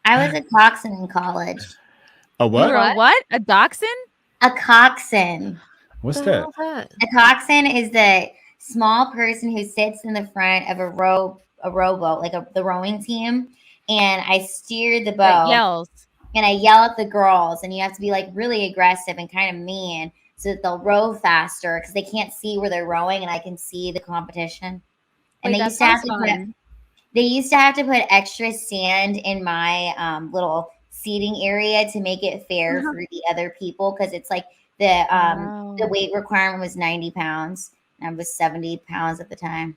I was a coxswain in college. A You were what? a what? A dachshund? A coxswain. What's What the that? hell is that? A coxswain is the small person who sits in the front of a rowboat, like the rowing team, and I steer the That boat yells. and I yell at the girls, and you have to be like really aggressive and kind of mean so that they'll row faster because they can't see where they're rowing, and I can see the competition. And Wait, they that used to have sounds to put fun. they used to have to put extra sand in my little seating area to make it fair for the other people because it's like the Wow. weight requirement was 90 pounds. And I was 70 pounds at the time.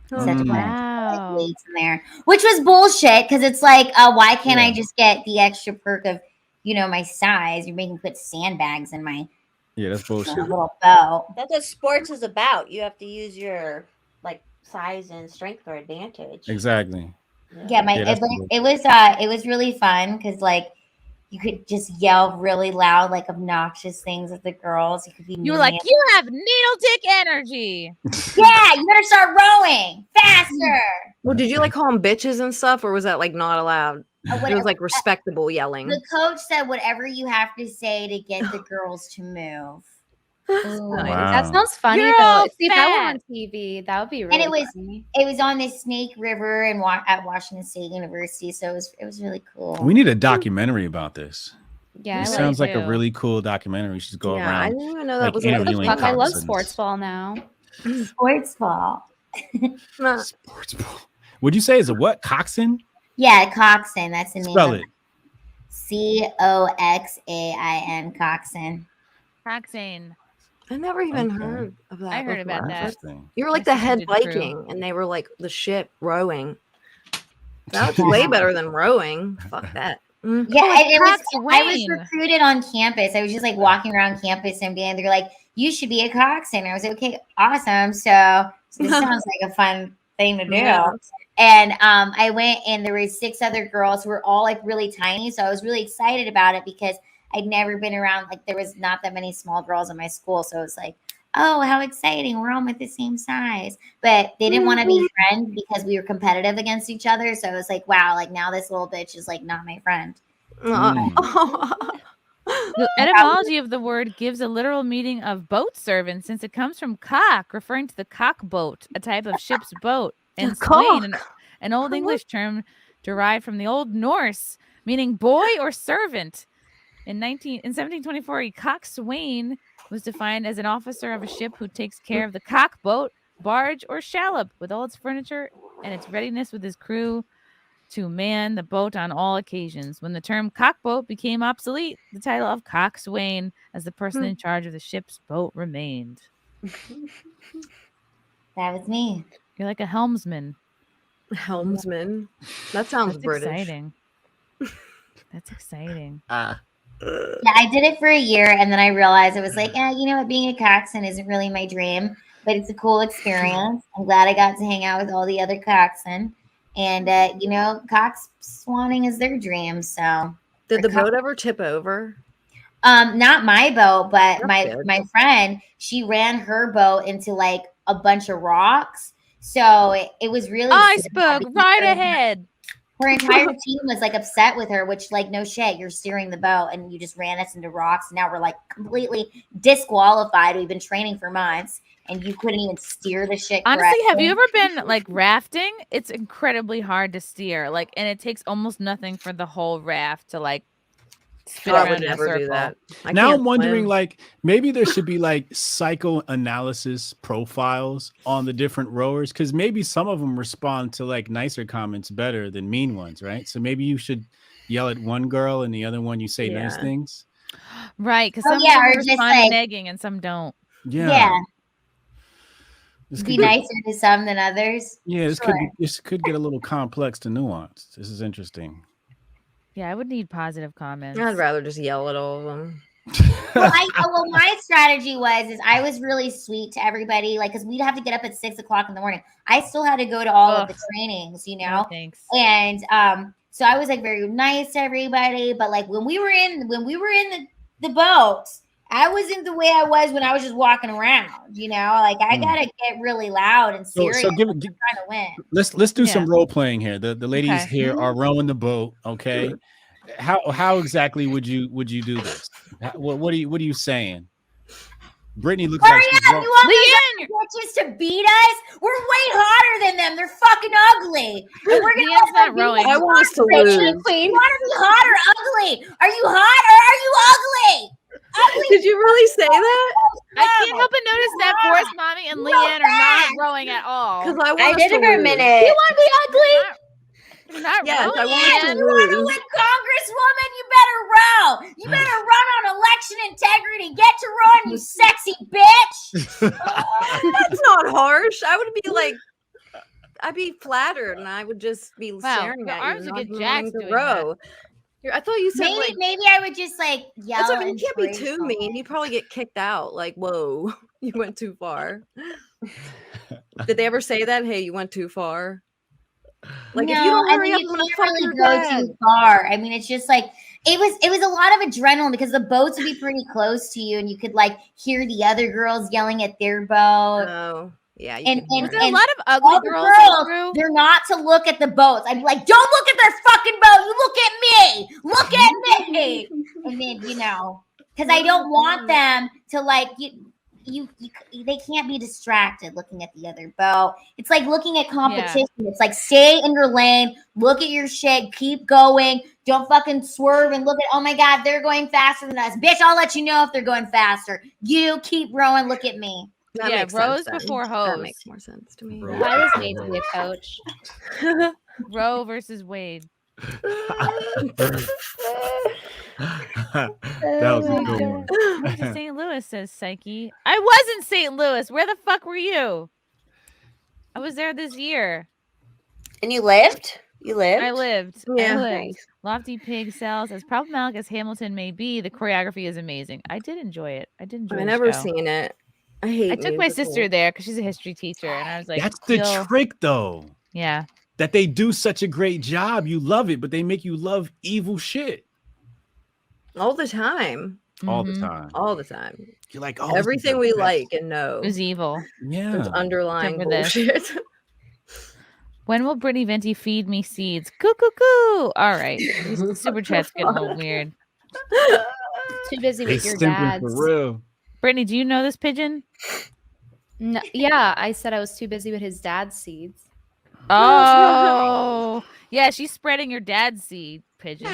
So I had to put Wow. weights in there, which was bullshit because it's like, why can't I Yeah. just get the extra perk of, my size? You're making me put sandbags in my Yeah, that's bullshit. little boat. That's what sports is about. You have to use your like size and strength for advantage. Exactly. Yeah, Yeah, that's but cool. it was really fun because like you could just yell really loud, like obnoxious things at the girls. You could be You were mean. like, you have needle dick energy. Yeah, you better start rowing faster. Well, did you like call them bitches and stuff, or was that like not allowed? It was Whatever. like respectable yelling. The coach said whatever you have to say to get the girls to move. Ooh, Wow. That sounds funny You're though. all See, if that were on fat. TV, that would be really And it was funny. on the Snake River and at Washington State University, so it was really cool. We need a documentary about this. Yeah, It I sounds like a too. really cool documentary. We should go Yeah, I around. didn't even know like, that was like a interviewing Fuck, I love coxswains. sports ball now. Sports ball. Nah, Sports ball. Would you say is a what? Coxswain? Yeah, coxswain. That's the name. Spell of it. Coxain. Coxswain. Coxswain. I never even Okay. heard of that. I heard before. about that. Interesting. You were like My the sister head did crew. Viking, and they were like the ship rowing. That's way better than rowing. Fuck that. Mm. Yeah, I was coxswain. recruited on campus. I was just like walking around campus and they're like, "You should be a coxswain." I was like, "Okay, awesome." So this sounds like a fun thing to do. Yeah. And I went, and there were 6 other girls who were all like really tiny. So I was really excited about it because I'd never been around, like there was not that many small girls in my school. So it was like, oh, how exciting. We're all the same size. But they didn't want to be friends because we were competitive against each other. So it was like, wow, like now this little bitch is like not my friend. The etymology of the word gives a literal meaning of boat servant, since it comes from cock, referring to the cock boat, a type of ship's boat, and swain, an Old English term derived from the Old Norse, meaning boy or servant. In 1724, a coxswain was defined as an officer of a ship who takes care of the cock boat, barge, or shallop with all its furniture and its readiness with his crew to man the boat on all occasions. When the term cockboat became obsolete, the title of coxswain as the person in charge of the ship's boat remained. That was me. You're like a helmsman. Helmsman. That sounds That's British. exciting. That's exciting. Yeah, I did it for a year, and then I realized I was like, you know what, being a coxswain isn't really my dream, but it's a cool experience. I'm glad I got to hang out with all the other coxswain, and coxswaining is their dream. So, Did the boat ever tip over? not my boat, but That's good. my friend, she ran her boat into like a bunch of rocks, so it was really sad Iceberg, because right ahead. her entire team was like upset with her, which like no shit, you're steering the boat and you just ran us into rocks. And now we're like completely disqualified. We've been training for months and you couldn't even steer the shit Honestly, correctly. have you ever been like rafting? It's incredibly hard to steer. Like, and it takes almost nothing for the whole raft to like spin I around would in a never do circle. that. I Now can't I'm wondering, swim. like, maybe there should be like psychoanalysis profiles on the different rowers, because maybe some of them respond to like nicer comments better than mean ones, right? So maybe you should yell at one girl and the other one you say nice Yeah. things. Right, because Oh, some yeah, of or them just, respond to like- nagging and some don't. Yeah. This Be could get- nicer to some than others. Yeah, this Sure. could get a little complex to nuance. This is interesting. Yeah, I would need positive comments. I'd rather just yell at all of them. Well, my strategy is I was really sweet to everybody, like, because we'd have to get up at 6:00 in the morning. I still had to go to all of the trainings, you know. No, thanks. And so I was like very nice to everybody. But like when we were in the boat I wasn't the way I was when I was just walking around. You know, like I gotta get really loud and serious. So trying to win. let's do some role playing here. The ladies Okay. here are rowing the boat. Okay, how exactly would you do this? What are you saying? Brittany looks Hurry like she's up! You want LeeAnn, those bitches to beat us? We're way hotter than them. They're fucking ugly. And we're gonna LeeAnn's not beat rowing. I want us to Queen, lose. queen. You want to be hot or ugly? Are you hot or are you ugly? Ugly. Did you really say that? I can't help but notice that Forrest Mommy and LeeAnn are not rowing at all. Because I want I us did to it for a lose. minute. want to be ugly? You're not Yes, rowing. I want us to You want to lose. win, Congresswoman? You better row. You better run on election integrity. Get to rowing, you sexy bitch. That's not harsh. I would be like, I'd be flattered, and I would just be staring your at arms you, would get not jacked wanting to doing row. I thought you said Maybe I would just like yell. That's what I mean. You can't be too inspirational. mean. You'd probably get kicked out. Like, whoa, you went too far. Did they ever say that? Hey, you went too far. Like, if you don't hurry up, I'm gonna you fuck can't your really go dad. too far. I mean, it's just like it was a lot of adrenaline because the boats would be pretty close to you, and you could like hear the other girls yelling at their boat. Oh, yeah. And- can Is hear there a it. lot of All ugly the girls on the crew? they're not to look at the boats. I'd be like, don't look at their fucking boat. You look at me. Look at me. And then, you know, because I don't want them to like you they can't be distracted looking at the other boat. It's like looking at competition. It's like stay in your lane, look at your shit, keep going. Don't fucking swerve and look at, oh my God, they're going faster than us. Bitch, I'll let you know if they're going faster. You keep rowing, look at me. That Yeah, makes rows sense then. before That hoes. makes more sense to me. I was made to be a coach. Roe versus Wade. That was a good one. Went to St. Louis, says Psyche. I was in St. Louis. Where the fuck were you? I was there this year. And you lived? You lived? I lived. Yeah. I lived. Nice. Lofty Pig Cells. As problematic as Hamilton may be, the choreography is amazing. I did enjoy it. I did enjoy I've the never show. seen it. I hate I took my musicals. sister there because she's a history teacher, and I was like, That's the "Feel-" trick, though. Yeah. That they do such a great job. You love it, but they make you love evil shit all the time. all the Mhm. time. All the time. You're like, oh, this is Everything the we best. like and know. It was evil. Yeah. There's underlying Except for this. bullshit. When will Brittany Venti feed me seeds? Coo coo coo. All right. These super chats get a little weird. Too busy They with your simping dad's. for real. Brittany, do you know this pigeon? No, yeah, I said I was too busy with his dad's seeds. Oh, yeah. She's spreading your dad's seed, pigeon.